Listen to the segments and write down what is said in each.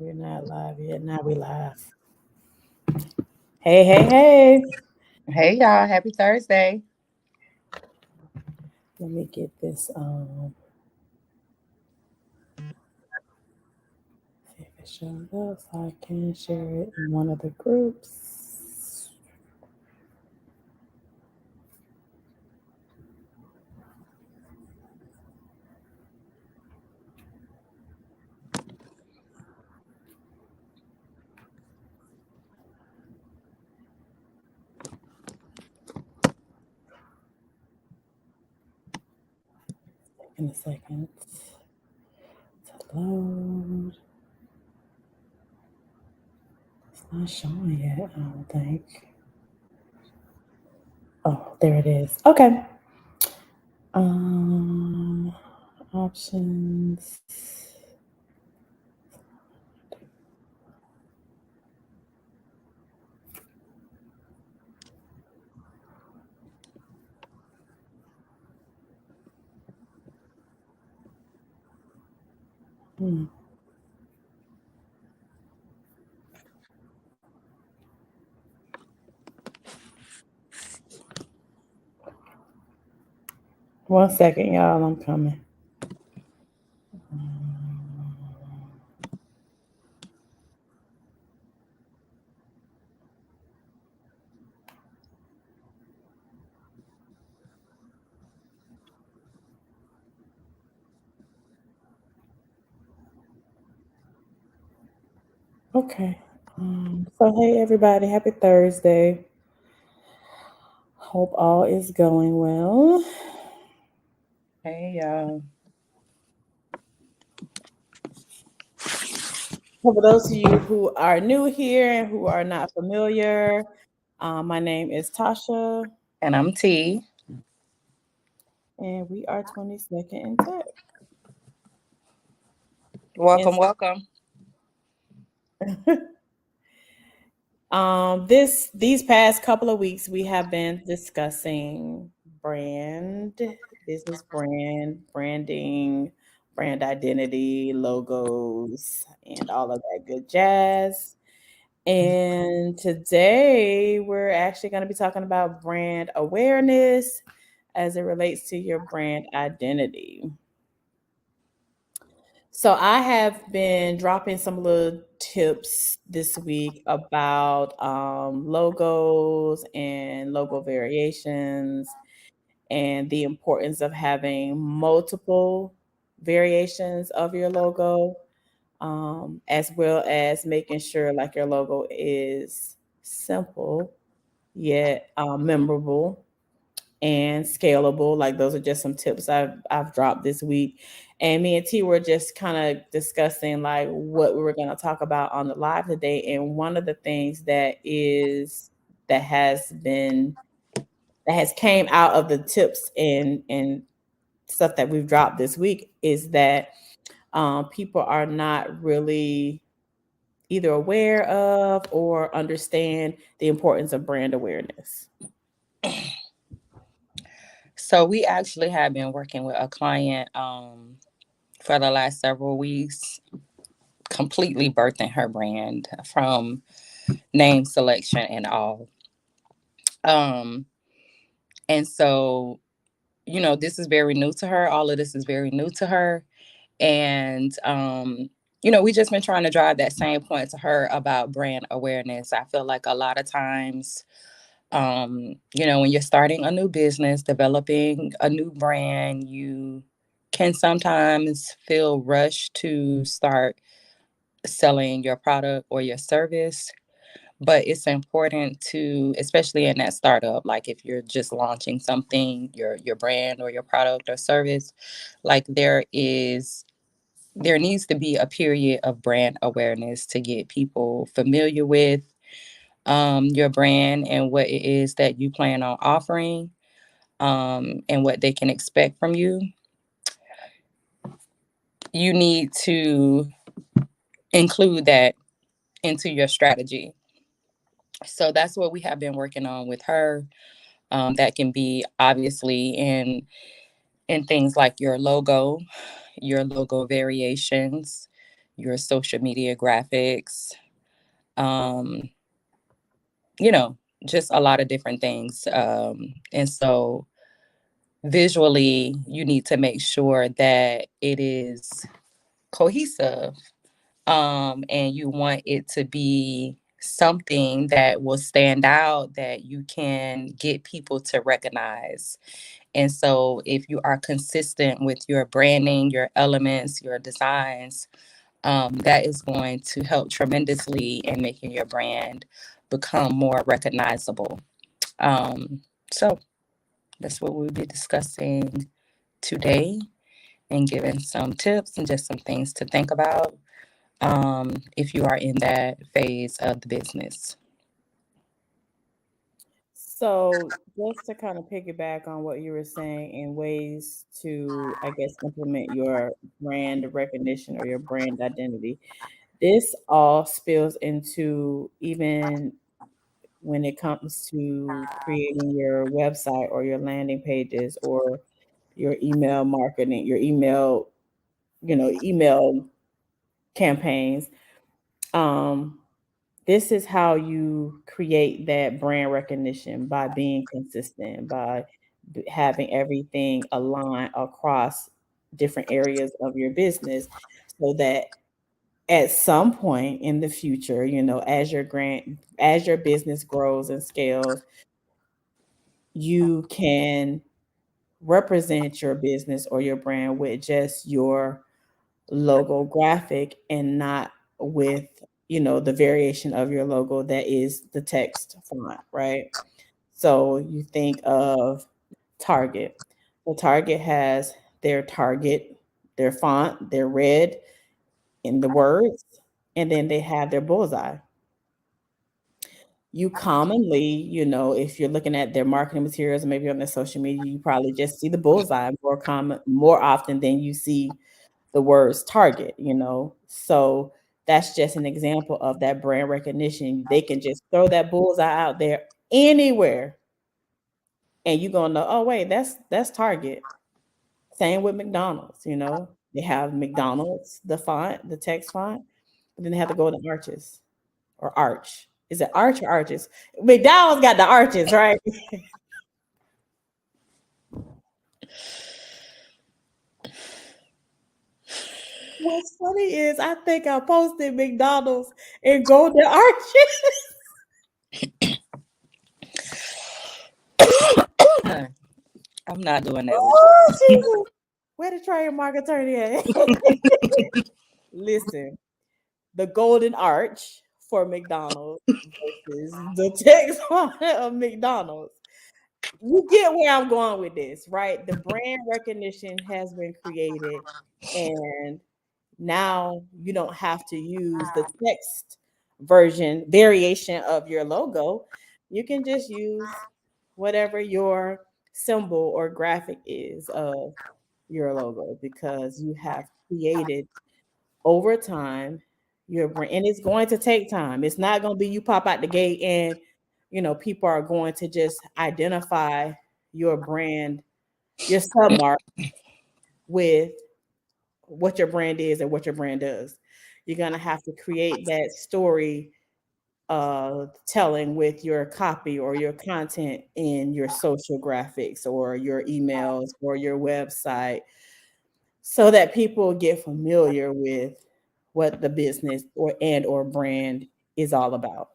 We're not live yet. Now we live. Hey, hey, hey. Hey y'all, happy Thursday. Let me get this see if it shows up so I can share it in one of the groups. In a second to load. It's not showing yet, I don't think. Oh, there it is. Okay. Um Options. Hmm. One second, y'all. I'm coming. Okay. So hey everybody, happy Thursday. Hope all is going well. Hey y'all. So for those of you who are new here and who are not familiar, my name is Tasha, And I'm T. and we are 22nd in Tech. And Welcome, welcome. these past couple of weeks we have been discussing brand, business branding, brand identity, logos, and all of that good jazz. And today we're actually going to be talking about brand awareness as it relates to your brand identity. So I have been dropping some little tips this week about logos and logo variations and the importance of having multiple variations of your logo, as well as making sure like your logo is simple yet memorable and scalable. Like those are just some tips I've dropped this week. And me and T were just kind of discussing like what we were going to talk about on the live today. And one of the things that has been that has came out of the tips and stuff that we've dropped this week is that people are not really either aware of or understand the importance of brand awareness. So we actually have been working with a client for the last several weeks, completely birthing her brand from name selection and all. Um and so, this is very new to her. All of this is very new to her. And we just been trying to drive that same point to her about brand awareness. I feel like a lot of times, when you're starting a new business, developing a new brand, you can sometimes feel rushed to start selling your product or your service. But it's important to, especially in that startup, like if you're just launching something, your brand or your product or service, like there needs to be a period of brand awareness to get people familiar with your brand and what it is that you plan on offering, and what they can expect from you. You need to include that into your strategy. So that's what we have been working on with her. That can be obviously in things like your logo variations, your social media graphics, just a lot of different things. And so visually, you need to make sure that it is cohesive, and you want it to be something that will stand out, that you can get people to recognize. And so if you are consistent with your branding, your elements, your designs, that is going to help tremendously in making your brand become more recognizable. So that's what we'll be discussing today, and giving some tips and just some things to think about if you are in that phase of the business. So, just to kind of piggyback on what you were saying in ways to, I guess, implement your brand recognition or your brand identity, this all spills into even when it comes to creating your website or your landing pages or your email marketing, your email campaigns. Um, this is how you create that brand recognition, by being consistent, by having everything align across different areas of your business, so that at some point in the future, as your business grows and scales, you can represent your business or your brand with just your logo graphic, and not with the variation of your logo that is the text font, right? So you think of Target. Well, Target has their font, their red in the words, and then they have their bullseye. You commonly, if you're looking at their marketing materials, maybe on their social media, you probably just see the bullseye more often than you see the words Target. So that's just an example of that brand recognition. They can just throw that bullseye out there anywhere, and you're gonna know, oh wait, that's Target. Same with McDonald's. They have McDonald's, the font, the text font, but then they have the golden arches or arch. Is it arch or arches? McDonald's got the arches, right? What's funny is I think I posted McDonald's and golden arches. I'm not doing that with Oh, Jesus. Where the trademark attorney at? Listen, the golden arch for McDonald's versus the text of McDonald's. You get where I'm going with this, right? The brand recognition has been created, and now you don't have to use the text variation of your logo. You can just use whatever your symbol or graphic is of your logo, because you have created over time your brand. And it's going to take time. It's not going to be you pop out the gate and people are going to just identify your brand, your submark, with what your brand is and what your brand does. You're going to have to create that story telling with your copy or your content in your social graphics or your emails or your website, so that people get familiar with what the business or brand is all about.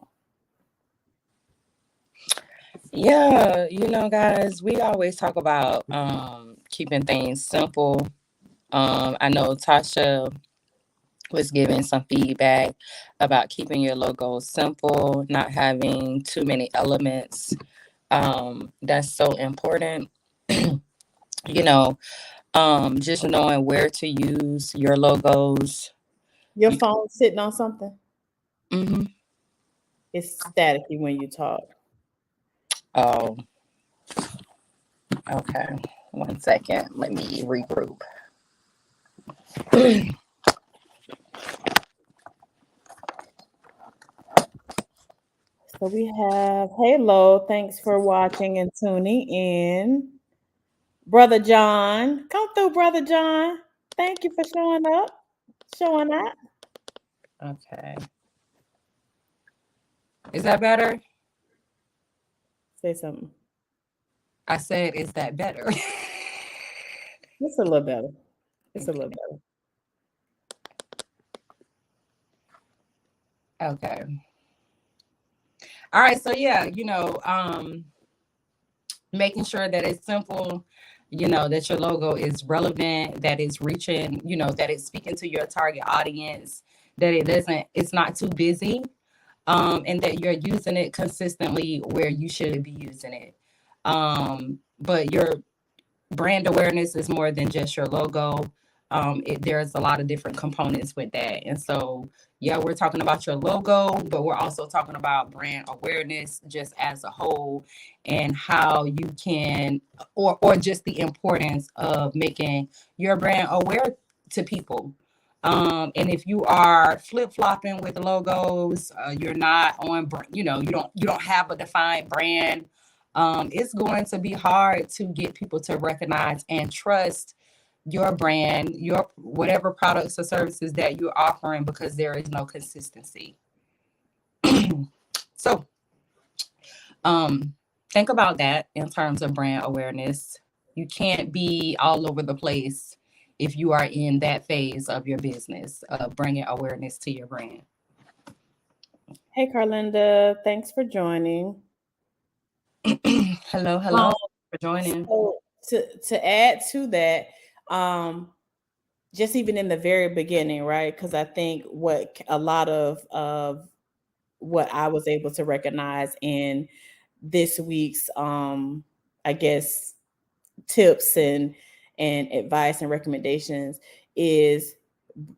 Yeah, guys, we always talk about keeping things simple. I know Tasha was giving some feedback about keeping your logo simple, not having too many elements. That's so important. Just knowing where to use your logos. Your phone sitting on something? Mm-hmm. It's staticky when you talk. Oh, okay. 1 second. Let me regroup. So we have Halo. Thanks for watching and tuning in. Brother John, come through, Brother John. Thank you for showing up, showing up. Okay. Is that better? Say something. I said, is that better? It's a little better. It's a Okay. little better. Okay. All right. So yeah, making sure that it's simple, that your logo is relevant, that it's reaching, that it's speaking to your target audience, that it's not too busy, and that you're using it consistently where you should be using it. But your brand awareness is more than just your logo. There's a lot of different components with that. And so, yeah, we're talking about your logo, but we're also talking about brand awareness just as a whole, and how you can, or just the importance of making your brand aware to people. And if you are flip-flopping with logos, you're not on, you don't have a defined brand, it's going to be hard to get people to recognize and trust your brand, your whatever products or services that you're offering, because there is no consistency. So, think about that in terms of brand awareness. You can't be all over the place if you are in that phase of your business of bringing awareness to your brand. Hey, Carlinda, thanks for joining. Hello, hello, for joining. So to add to that, just even in the very beginning, right? Because I think what a lot of what I was able to recognize in this week's, I guess, tips and advice and recommendations is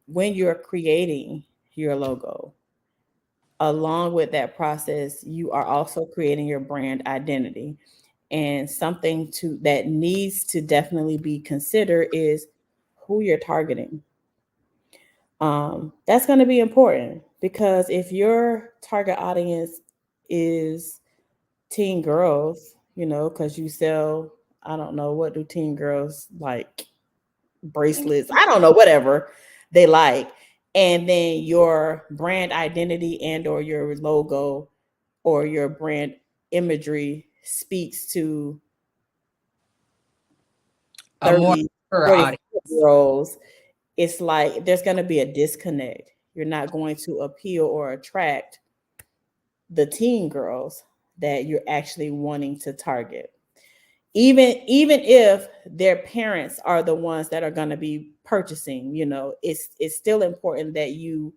when you're creating your logo, along with that process, you are also creating your brand identity. And something that needs to definitely be considered is who you're targeting. That's going to be important, because if your target audience is teen girls, because you sell, I don't know, what do teen girls like? Bracelets, I don't know, whatever they like. And then your brand identity and or your logo or your brand imagery speaks to A more 30, audience. 40-year-olds, it's like there's going to be a disconnect. You're not going to appeal or attract the teen girls that you're actually wanting to target. Even if their parents are the ones that are going to be purchasing, it's still important that you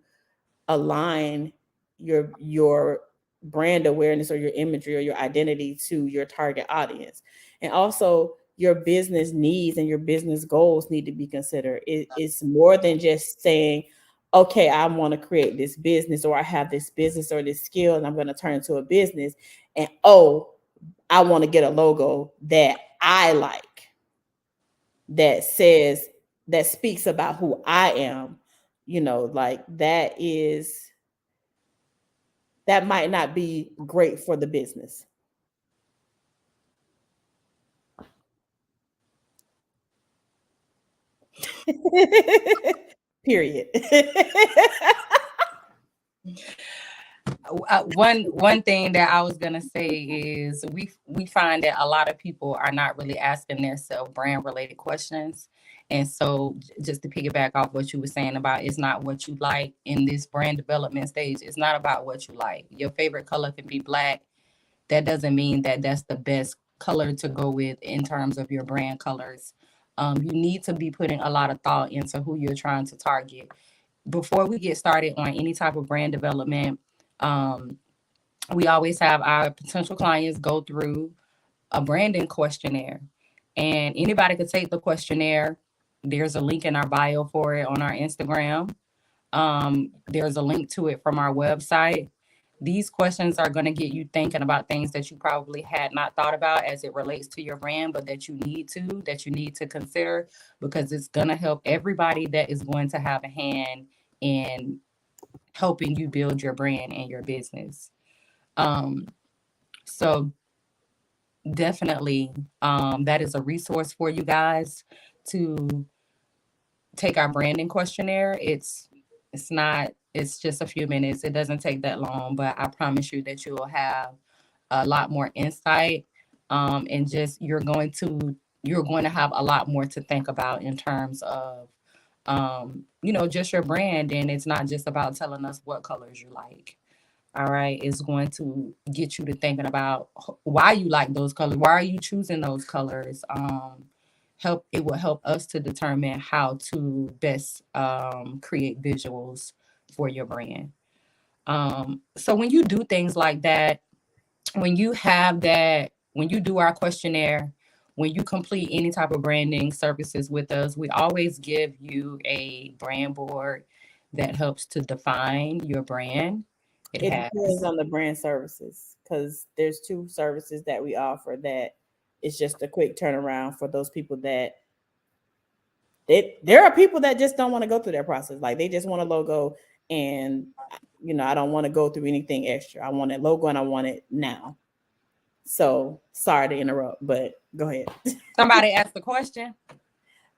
align your brand awareness or your imagery or your identity to your target audience. And also your business needs and your business goals need to be considered. It's more than just saying, okay, I want to create this business, or I have this business or this skill and I'm going to turn into a business. And I want to get a logo that I like, that speaks about who I am, like that might not be great for the business. Period. One thing that I was gonna say is we find that a lot of people are not really asking themselves brand related questions. And so just to piggyback off what you were saying about, it's not what you like in this brand development stage. It's not about what you like. Your favorite color can be black. That doesn't mean that that's the best color to go with in terms of your brand colors. You need to be putting a lot of thought into who you're trying to target. Before we get started on any type of brand development, we always have our potential clients go through a branding questionnaire, and anybody could take the questionnaire. There's a link in our bio for it on our Instagram. There's a link to it from our website. These questions are going to get you thinking about things that you probably had not thought about as it relates to your brand, but that you need to consider, because it's going to help everybody that is going to have a hand in helping you build your brand and your business. So definitely, that is a resource for you guys to take our branding questionnaire. It's not It's just a few minutes. It doesn't take that long, but I promise you that you will have a lot more insight. And just you're going to have a lot more to think about in terms of just your brand. And it's not just about telling us what colors you like. All right. It's going to get you to thinking about why you like those colors. Why are you choosing those colors? It will help us to determine how to best create visuals for your brand. So when you do things like that, when you do our questionnaire, when you complete any type of branding services with us, we always give you a brand board that helps to define your brand. It It has depends on the brand services because there's two services that we offer that it's just a quick turnaround for those people that there are people that just don't want to go through that process. Like they just want a logo and I don't want to go through anything extra. I want a logo and I want it now. So sorry to interrupt, but go ahead. somebody asked the question.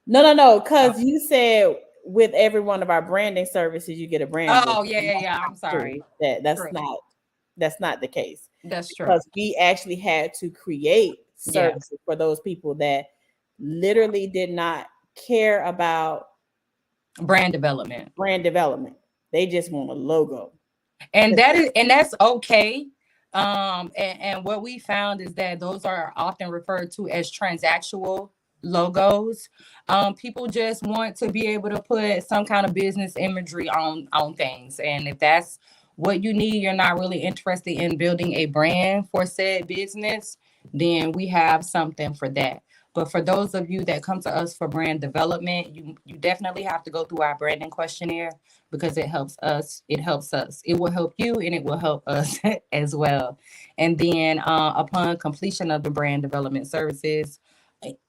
No. Because you said with every one of our branding services, you get a brand book. Oh yeah. I'm sorry. That's True. not the case. That's true. Because we actually had to create services for those people that literally did not care about brand development. They just want a logo. And that's okay. And what we found is that those are often referred to as transactional logos. People just want to be able to put some kind of business imagery on things. And if that's what you need, you're not really interested in building a brand for said business, then we have something for that. But for those of you that come to us for brand development, you definitely have to go through our branding questionnaire because it helps us. It will help you and it will help us as well. And then upon completion of the brand development services,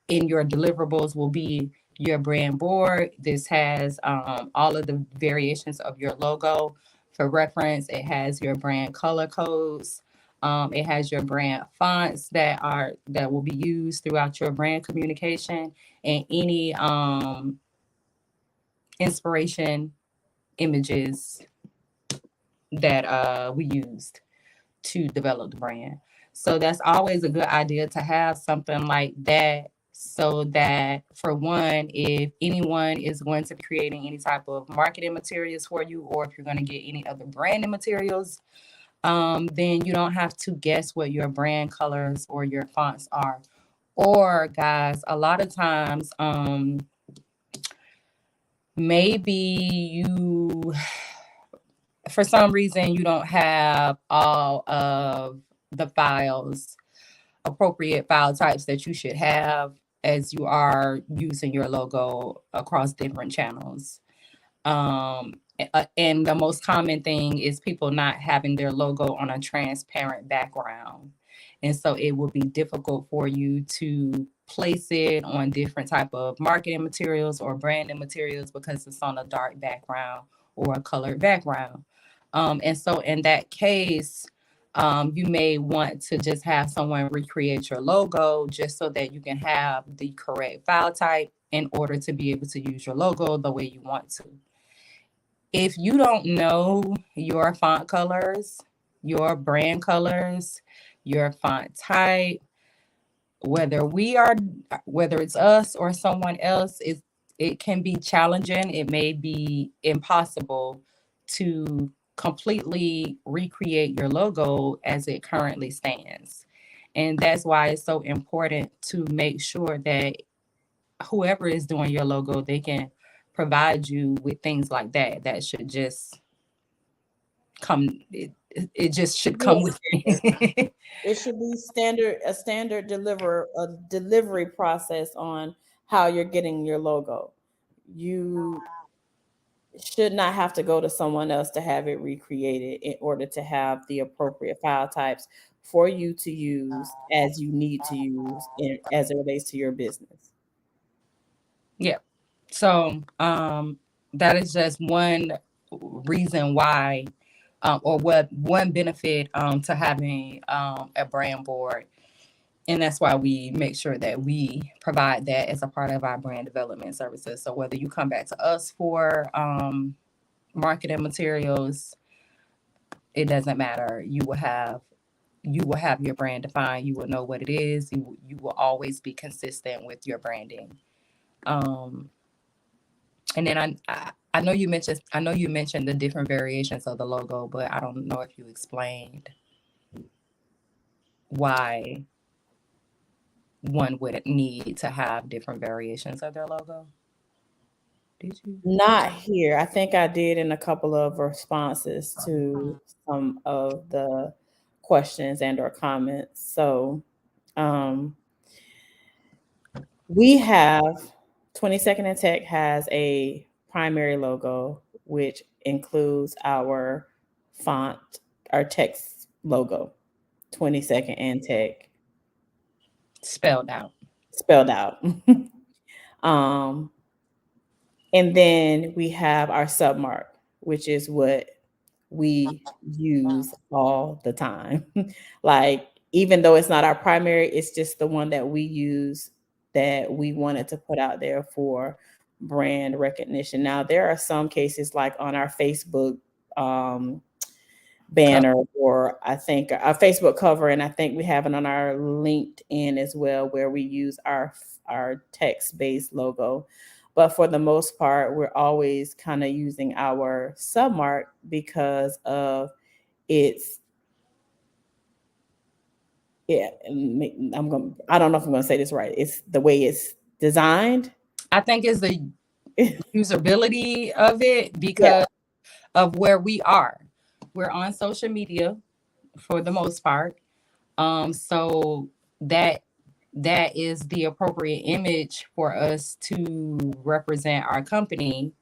in your deliverables will be your brand board. This has all of the variations of your logo. For reference, it has your brand color codes. It has your brand fonts that will be used throughout your brand communication and any inspiration images that we used to develop the brand. So that's always a good idea to have something like that so that for one, if anyone is going to be creating any type of marketing materials for you, or if you're going to get any other branding materials, then you don't have to guess what your brand colors or your fonts are. Or guys, a lot of times, maybe you, for some reason, you don't have all of the appropriate file types that you should have as you are using your logo across different channels. And the most common thing is people not having their logo on a transparent background. And so it will be difficult for you to place it on different type of marketing materials or branding materials because it's on a dark background or a colored background. And so in that case, you may want to just have someone recreate your logo just so that you can have the correct file type in order to be able to use your logo the way you want to. If you don't know your font colors, your brand colors, your font type, whether it's us or someone else, it can be challenging. It may be impossible to completely recreate your logo as it currently stands. And that's why it's so important to make sure that whoever is doing your logo, they can provide you with things like that. That should just come. It just should come with it. It should be a standard delivery process on how you're getting your logo. You should not have to go to someone else to have it recreated in order to have the appropriate file types for you to use as you need to use as it relates to your business. Yeah. So that is just one reason why, or what one benefit to having a brand board. And that's why we make sure that we provide that as a part of our brand development services. So whether you come back to us for marketing materials, it doesn't matter. You will have your brand defined. You will know what it is. You will always be consistent with your branding. Um, and then I know you mentioned the different variations of the logo, but I don't know if you explained why one would need to have different variations of their logo. Did you? Not here. I think I did in a couple of responses to some of the questions and or comments. So we have 22nd and Tech has a primary logo, which includes our font, our text logo, 22nd and Tech. Spelled out. Spelled out. And then we have our submark, which is what we use all the time. Like, even though it's not our primary, it's just the one that we use that we wanted to put out there for brand recognition. Now, there are some cases like on our Facebook banner, or I think our Facebook cover, and I think we have it on our LinkedIn as well, where we use our text-based logo. But for the most part, we're always kind of using our submark because of its, yeah, I don't know if I'm gonna say this right. It's the way it's designed. I think it's the usability of it because of where we are. We're on social media for the most part. So that is the appropriate image for us to represent our company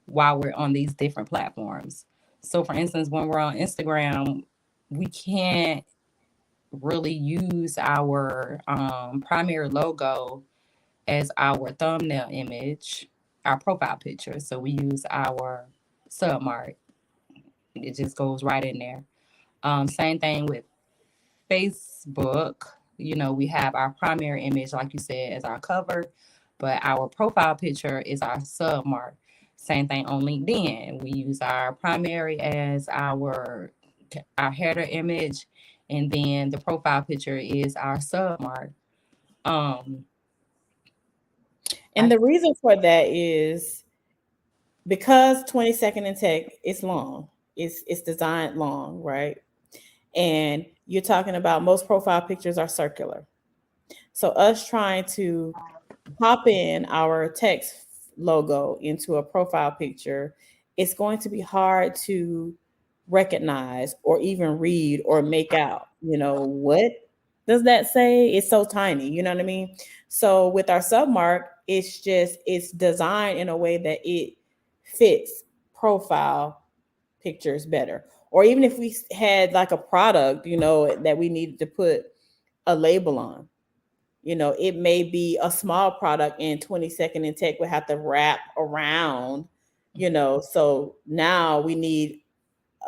while we're on these different platforms. So for instance, when we're on Instagram, we can't really use our primary logo as our thumbnail image, our profile picture. So we use our submark. It just goes right in there. Same thing with Facebook. You know, we have our primary image, like you said, as our cover, but our profile picture is our submark. Same thing on LinkedIn. We use our primary as our header image, and then the profile picture is our submark. And the reason for that is because 22nd and Tech is long. It's designed long, right? And you're talking about most profile pictures are circular. So us trying to pop in our text logo into a profile picture, it's going to be hard to recognize or even read or make out, what does that say? It's so tiny, you know what I mean? So with our submark, it's designed in a way that it fits profile pictures better. Or even if we had like a product, that we needed to put a label on, it may be a small product and 22nd and Tech would have to wrap around, so now we need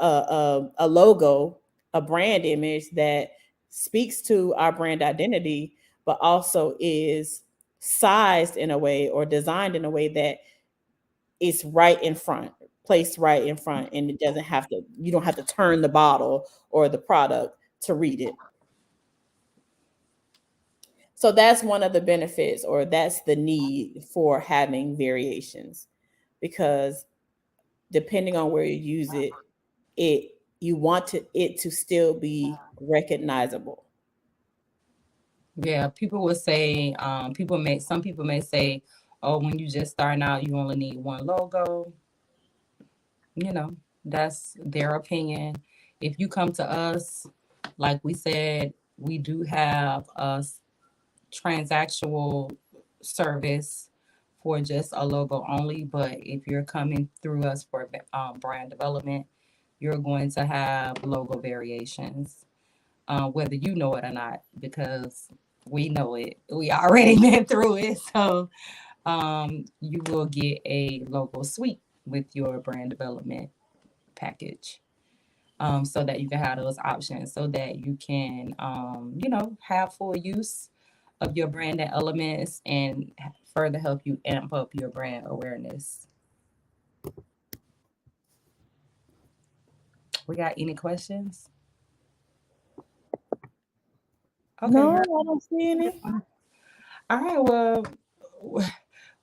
a logo, a brand image that speaks to our brand identity, but also is sized in a way or designed in a way that is right in front, placed right in front, and you don't have to turn the bottle or the product to read it. So that's one of the benefits, or that's the need for having variations, because depending on where you use it you want it to still be recognizable. Yeah, people will say, some people may say, oh, when you just starting out, you only need one logo. That's their opinion. If you come to us, like we said, we do have a transactional service for just a logo only. But if you're coming through us for brand development, you're going to have logo variations, whether you know it or not, because we know it. We already been through it. So you will get a logo suite with your brand development package, so that you can have those options, so that you can, have full use of your branding elements and further help you amp up your brand awareness. We got any questions? Okay. No, I don't see any. All right. Well,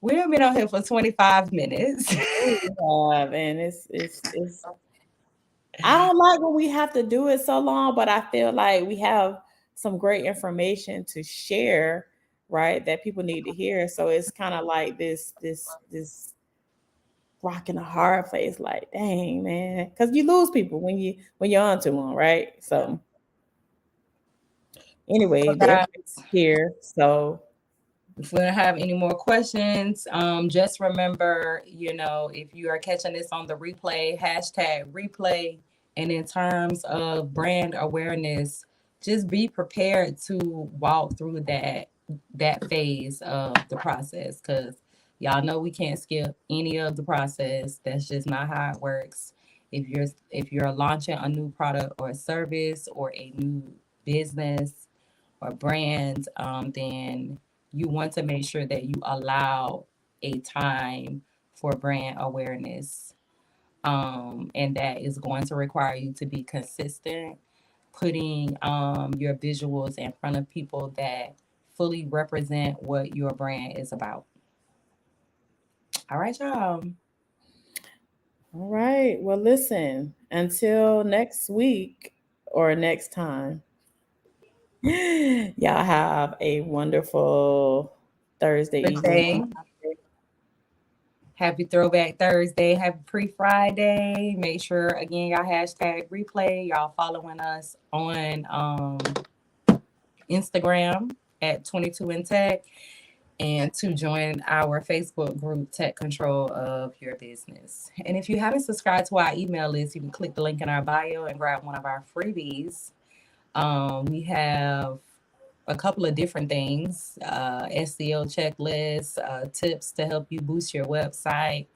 we have been on here for 25 minutes. And it's I don't like when we have to do it so long, but I feel like we have some great information to share, right? That people need to hear. So it's kind of like this rock in a hard place. Like, dang, man, because you lose people when you're onto one, right? So anyway, Well, the guys, information's here. So if we don't have any more questions, just remember, if you are catching this on the replay, #replay. And in terms of brand awareness, just be prepared to walk through that phase of the process, because y'all know we can't skip any of the process. That's just not how it works. If you're launching a new product or a service or a new business or brand, then you want to make sure that you allow a time for brand awareness. And that is going to require you to be consistent, putting your visuals in front of people that fully represent what your brand is about. All right, y'all. all right. Well, listen, until next week or next time, y'all have a wonderful Thursday Good day. evening. Happy Throwback Thursday. Happy Pre-Friday. Make sure, again, y'all #replay. Y'all following us on Instagram at 22InTech, and to join our Facebook group, Tech Control of Your Business. And if you haven't subscribed to our email list, you can click the link in our bio and grab one of our freebies. We have a couple of different things, SEO checklists, tips to help you boost your website.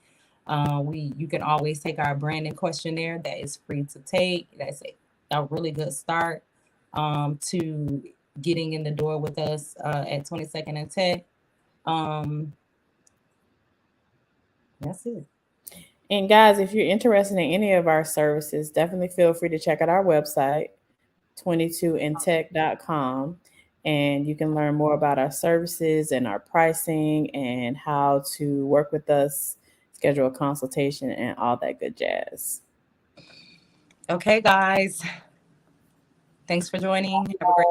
You can always take our branding questionnaire that is free to take. That's a really good start to getting in the door with us at 22nd and Tech. That's it. And guys, if you're interested in any of our services, definitely feel free to check out our website, 22intech.com. And you can learn more about our services and our pricing and how to work with us, schedule a consultation, and all that good jazz. Okay, guys. Thanks for joining. Have a great